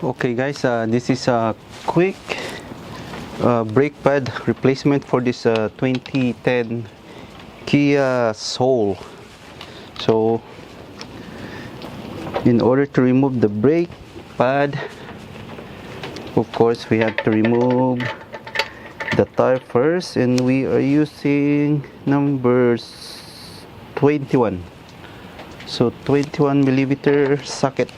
Okay guys, this is a quick brake pad replacement for this 2010 Kia Soul. So in order to remove the brake pad, of course we have to remove the tire first, and we are using numbers 21, so 21 millimeter socket.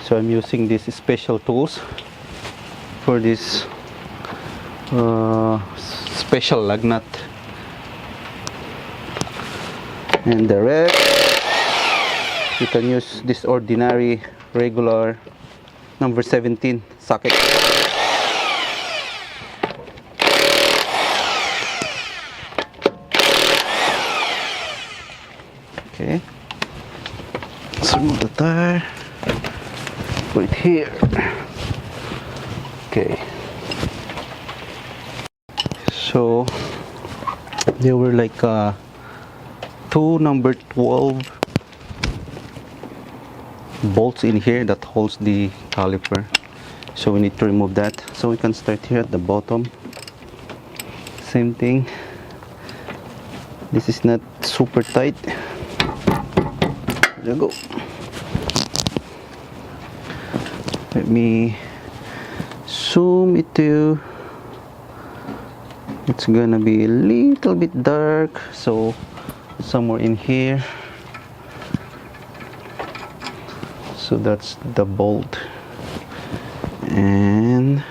So I'm using these special tools for this special lug nut, and the rest you can use this ordinary regular number 17 socket. Okay, let's remove the tire. Put it here. Okay, so there were like two number 12 bolts in here that holds the caliper, so we need to remove that. So we can start here at the bottom. Same thing, this is not super tight. There you go. Let me zoom it to you. It's gonna be a little bit dark, so somewhere in here. So that's the bolt, and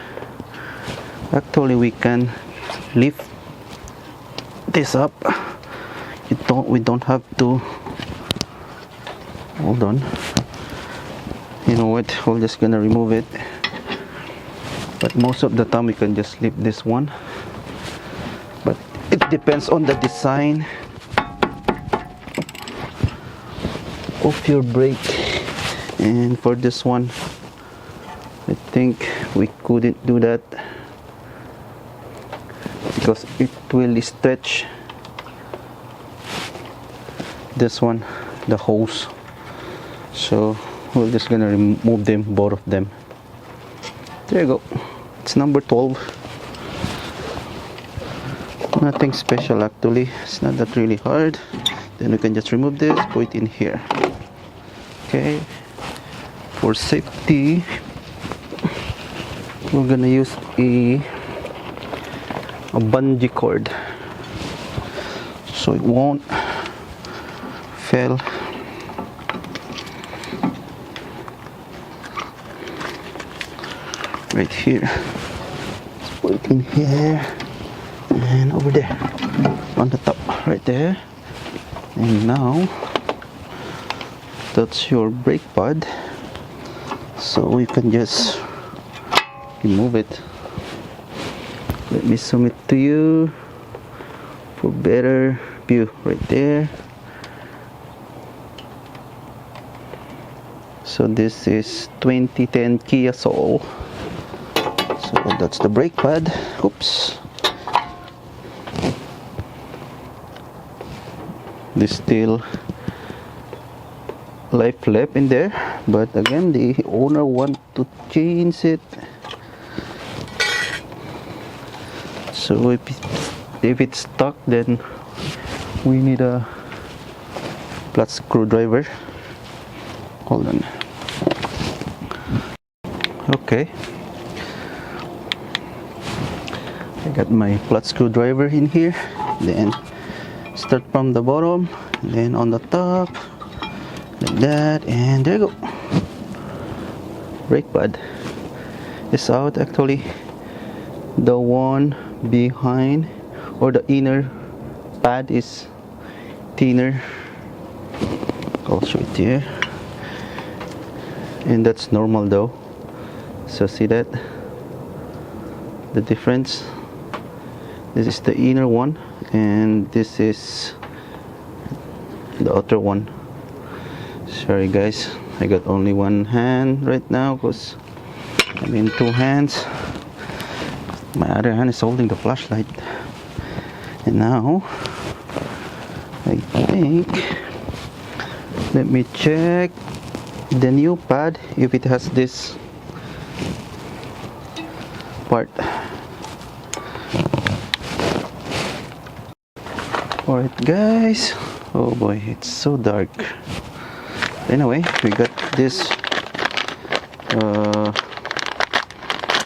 actually we can lift this up. We don't have to. Hold on. You know what, we're just gonna remove it, but most of the time we can just lift this one, but it depends on the design of your brake. And for this one, I think we couldn't do that because it will stretch this one, the hose. So we're just gonna remove them, both of them. There you go. It's number 12. Nothing special actually. It's not that really hard. Then we can just remove this, put it in here. Okay. For safety, we're gonna use a bungee cord so it won't fail. Right here. Let's put it in here and over there on the top, right there. And now that's your brake pad, so we can just remove it. Let me zoom it to you for better view. Right there. So this is 2010 Kia Soul. So that's the brake pad. Oops. There's still life left in there, but again the owner want to change it. So if it's stuck, then we need a flat screwdriver. Hold on. Okay. I got my flat screwdriver in here. Then start from the bottom, and then on the top, like that, and there you go. Brake pad is out. Actually, the one behind, or the inner pad, is thinner. I'll show it here, and that's normal though. So see that the difference. This is the inner one, and this is the outer one. Sorry guys, I got only one hand right now because I'm in two hands. My other hand is holding the flashlight. And now I think, let me check the new pad if it has this part. Alright guys, oh boy, it's so dark. Anyway, we got this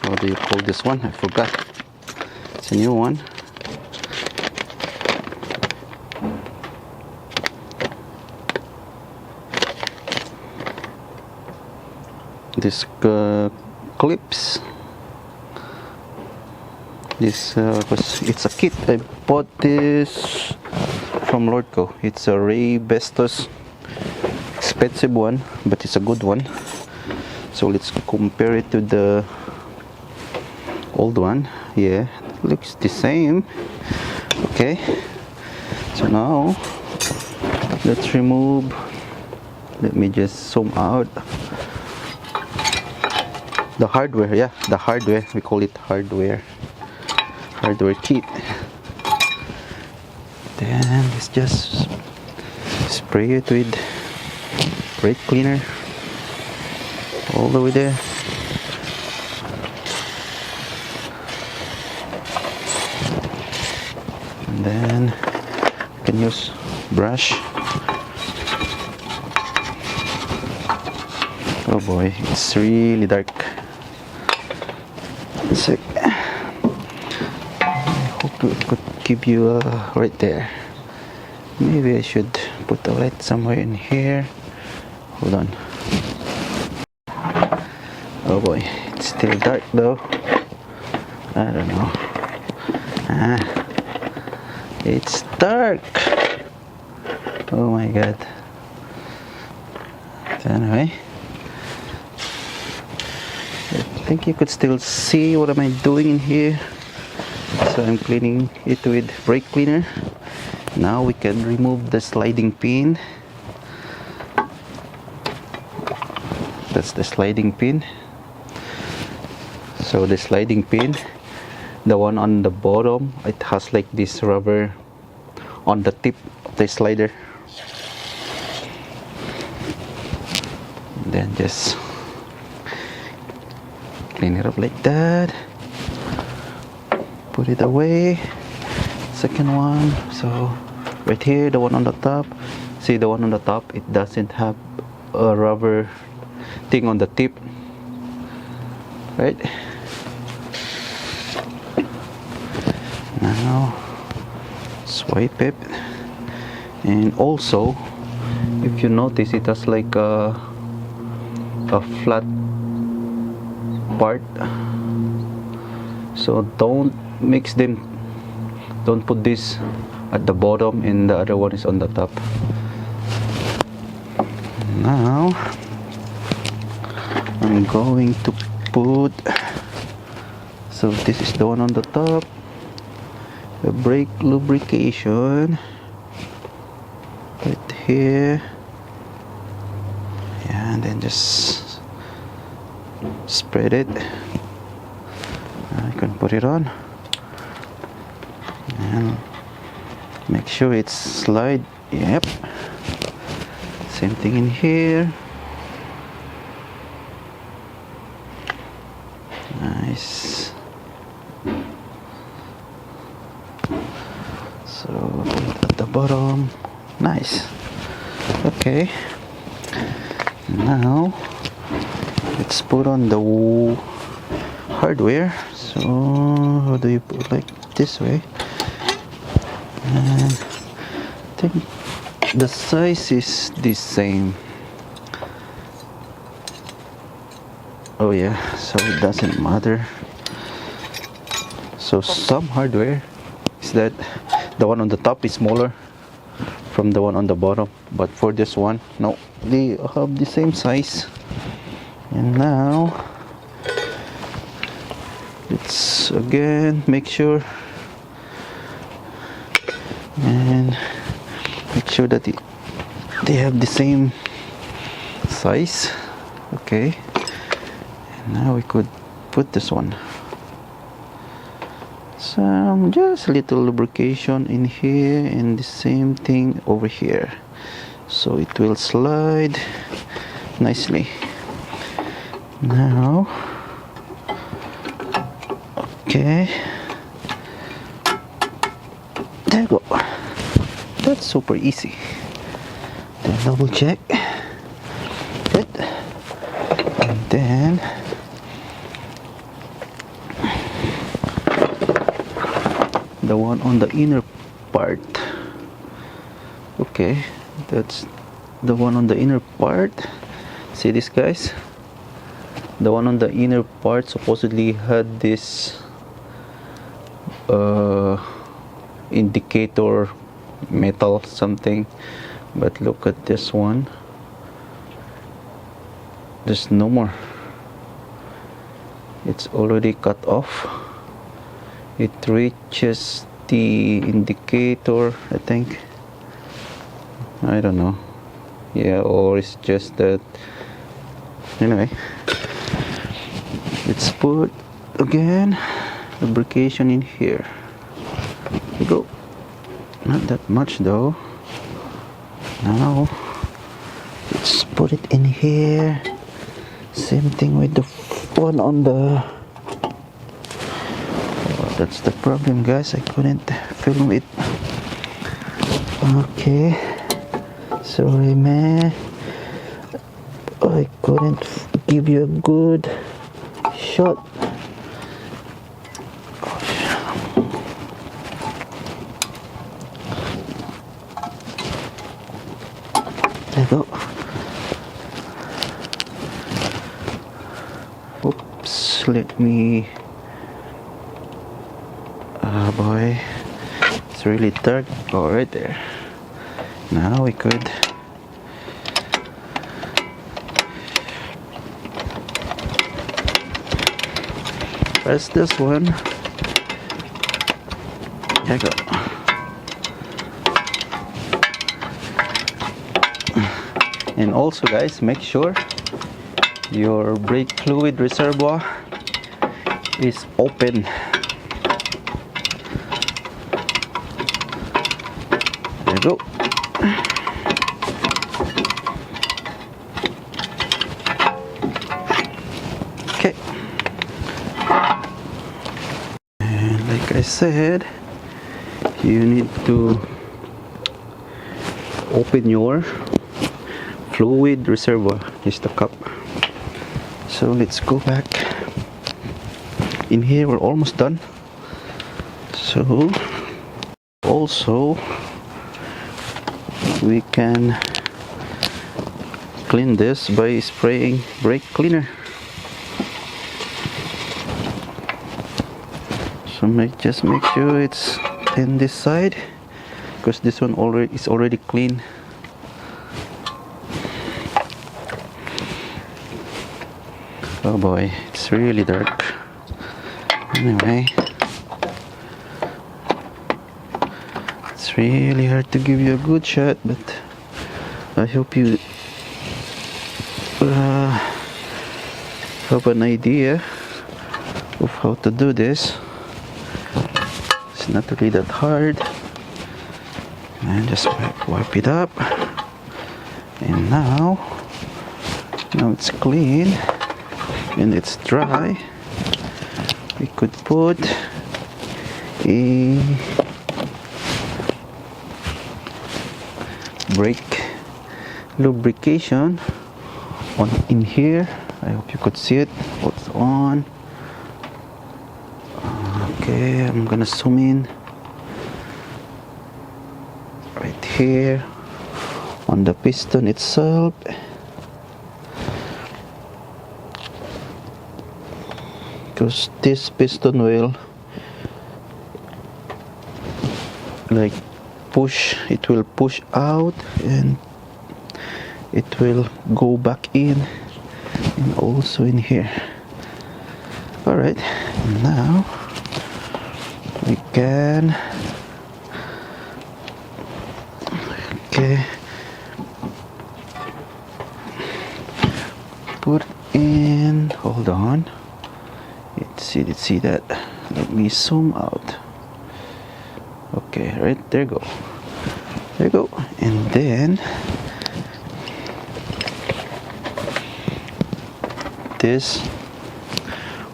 what do you call this one? I forgot. It's a new one. This clips. This it's a kit. I bought this from Lordco. It's a Ray Bestos, expensive one, but it's a good one. So let's compare it to the old one. Yeah, it looks the same. Okay, so now let's remove. Let me just zoom out. The hardware, yeah, the hardware. We call it hardware kit. Then let's just spray it with brake cleaner all the way there. And then you can use brush. Oh boy, it's really dark. So I hope it could give you right there. Maybe I should put a light somewhere in here. Hold on. Oh boy, it's still dark though. I don't know. It's dark. Oh my god. So anyway, I think you could still see what am I doing in here. So I'm cleaning it with brake cleaner. Now we can remove the sliding pin. That's the sliding pin. So the sliding pin, the one on the bottom, it has like this rubber on the tip of the slider. Then just clean it up like that. Put it away. Second one. So right here, the one on the top. See the one on the top, it doesn't have a rubber thing on the tip, right? Now swipe it. And also, if you notice, it has like a flat part, so don't mix them. Don't put this at the bottom and the other one is on the top. Now I'm going to put, so this is the one on the top, the brake lubrication right here. Yeah, and then just spread it. I can put it on and make sure it's slide. Yep, same thing in here. Nice. So at the bottom. Nice. Okay, now let's put on the hardware. So how do you put, like this way? And I think the size is the same. Oh yeah, so it doesn't matter. So some hardware is that the one on the top is smaller from the one on the bottom, but for this one, no, they have the same size. And now let's again make sure and make sure that they have the same size. Okay, and now we could put this one. some just little lubrication in here, and the same thing over here, so it will slide nicely. Now, okay, there you go. That's super easy. Then double check. Good. And then the one on the inner part. Okay, that's the one on the inner part. See this, guys? The one on the inner part supposedly had this indicator metal something, but look at this one. There's no more. It's already cut off. It reaches the indicator, I think. I don't know. Yeah, or it's just that. Anyway, let's put again lubrication in here. Here we go. Not that much though. Now let's put it in here. Same thing with the one on the. Oh, that's the problem, guys. I couldn't film it. Okay, sorry, man. I couldn't give you a good shot. There you go. Oops, let me. Oh boy, it's really dark. Oh, right there. Now we could. Press this one. There you go. And also, guys, make sure your brake fluid reservoir is open. There you go. Okay. And like I said, you need to open your fluid reservoir. Is the cup. So let's go back in here. We're almost done. So also we can clean this by spraying brake cleaner. So just make sure it's in this side, because this one is already clean. Oh boy, it's really dark. Anyway, it's really hard to give you a good shot, but I hope you have an idea of how to do this. It's not really that hard. And just wipe it up. And now it's clean and it's dry. We could put a brake lubrication on in here. I hope you could see it. What's on? Okay, I'm gonna zoom in right here on the piston itself. Because this piston will like it will push out and it will go back in and also in here. Alright, now we can put in, hold on, let's see that, let me zoom out. Okay, right there you go. There you go. And then this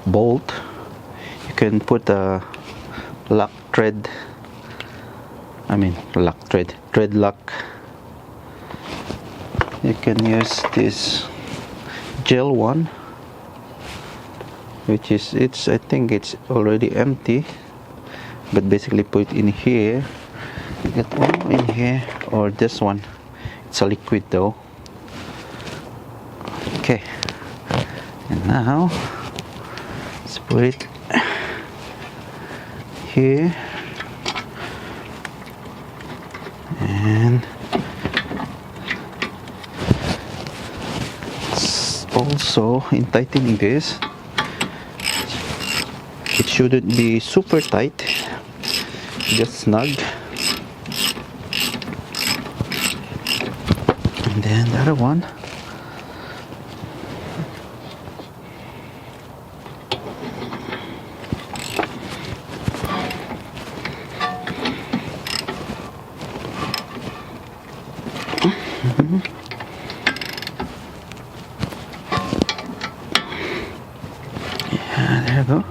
bolt, you can put a lock thread. Thread lock. You can use this gel one, which is I think it's already empty, but basically put in here. Get one in here, or this one. It's a liquid though. Okay, and now let's put it here, and also in tightening this, it shouldn't be super tight, just snug. And then the other one, yeah, there you go.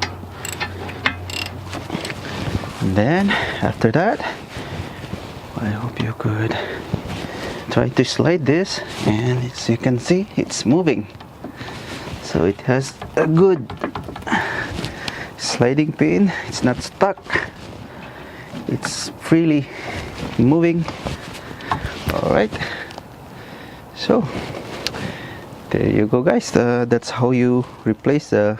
And then after that, I hope you could try to slide this, and as you can see, it's moving. So it has a good sliding pin. It's not stuck, it's freely moving. All right, so there you go, guys. That's how you replace the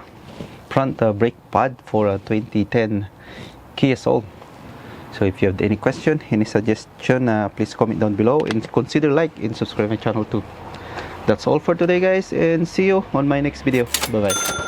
front brake pad for a 2010 Kia Soul. So if you have any question, any suggestion, please comment down below, and consider like and subscribe my channel too. That's all for today, guys, and see you on my next video. Bye bye.